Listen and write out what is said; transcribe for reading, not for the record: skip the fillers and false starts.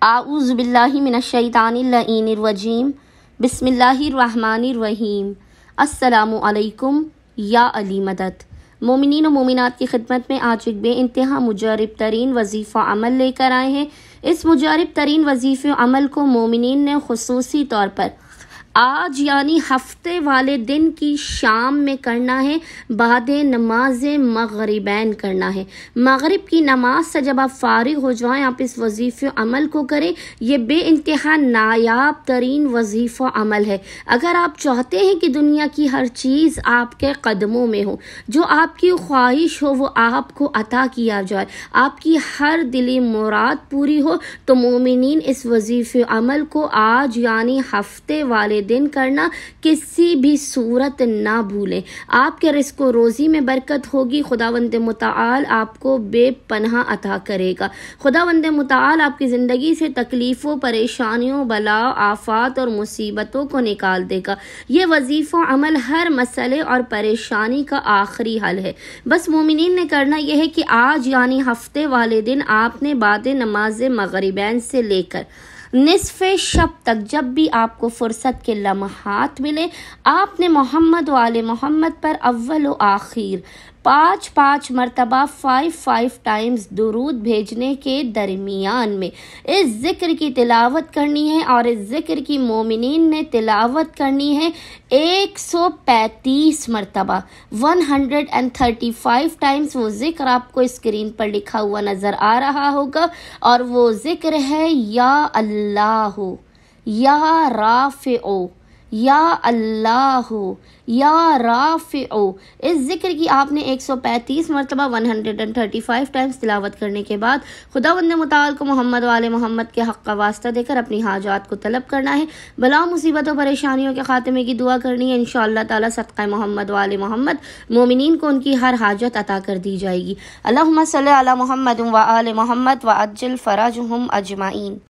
اعوذ باللہ من الشیطان اللعین الرجیم بسم اللہ الرحمن الرحیم۔ السلام علیکم یا علی مدد۔ مومنین و مومنات کی خدمت میں آج ایک بے انتہا مجرب ترین وظیفہ عمل لے کر آئے ہیں۔ اس مجرب ترین وظیفہ عمل کو مومنین نے خصوصی طور پر آج یعنی ہفتے والے دن کی شام میں کرنا ہے، بعد نماز مغربین کرنا ہے۔ مغرب کی نماز سے جب آپ فارغ ہو جائیں آپ اس وظیفہ عمل کو کریں۔ یہ بے انتہا نایاب ترین وظیفہ عمل ہے۔ اگر آپ چاہتے ہیں کہ دنیا کی ہر چیز آپ کے قدموں میں ہو، جو آپ کی خواہش ہو وہ آپ کو عطا کیا جائے، آپ کی ہر دلی مراد پوری ہو، تو مومنین اس وظیفہ عمل کو آج یعنی ہفتے والے دن کرنا کسی بھی صورت نہ بھولیں۔ آپ کے رزق و روزی میں برکت ہوگی، خداوند متعال آپ کو بے پناہ عطا کرے گا۔ خداوند متعال آپ کی زندگی سے تکلیفوں، پریشانیوں، بلا، آفات اور مصیبتوں کو نکال دے گا۔ یہ وظیفہ عمل ہر مسئلے اور پریشانی کا آخری حل ہے۔ بس مومنین نے کرنا یہ ہے کہ آج یعنی ہفتے والے دن آپ نے بعد نماز مغربین سے لے کر نصف شب تک جب بھی آپ کو فرصت کے لمحات ملے، آپ نے محمد و آل محمد پر اول و آخر 5 مرتبہ 5 ٹائمز درود بھیجنے کے درمیان میں اس ذکر کی تلاوت کرنی ہے، اور اس ذکر کی مومنین نے تلاوت کرنی ہے 135 مرتبہ 135 ٹائمز۔ وہ ذکر آپ کو اسکرین پر لکھا ہوا نظر آ رہا ہوگا، اور وہ ذکر ہے یا اللہ، یا رافع، یا اللہ، یا رافع۔ اس ذکر کی آپ نے 135 مرتبہ 135 ٹائمز تلاوت کرنے کے بعد خداوند متعال کو محمد و آل محمد کے حق کا واسطہ دے کر اپنی حاجات کو طلب کرنا ہے، بلا مصیبتوں پریشانیوں کے خاتمے کی دعا کرنی ہے۔ انشاءاللہ تعالی صدقہ محمد و آل محمد مومنین کو ان کی ہر حاجت عطا کر دی جائے گی۔ اللہم صلی علی محمد و آل محمد وعجل فرجہم اجمعین۔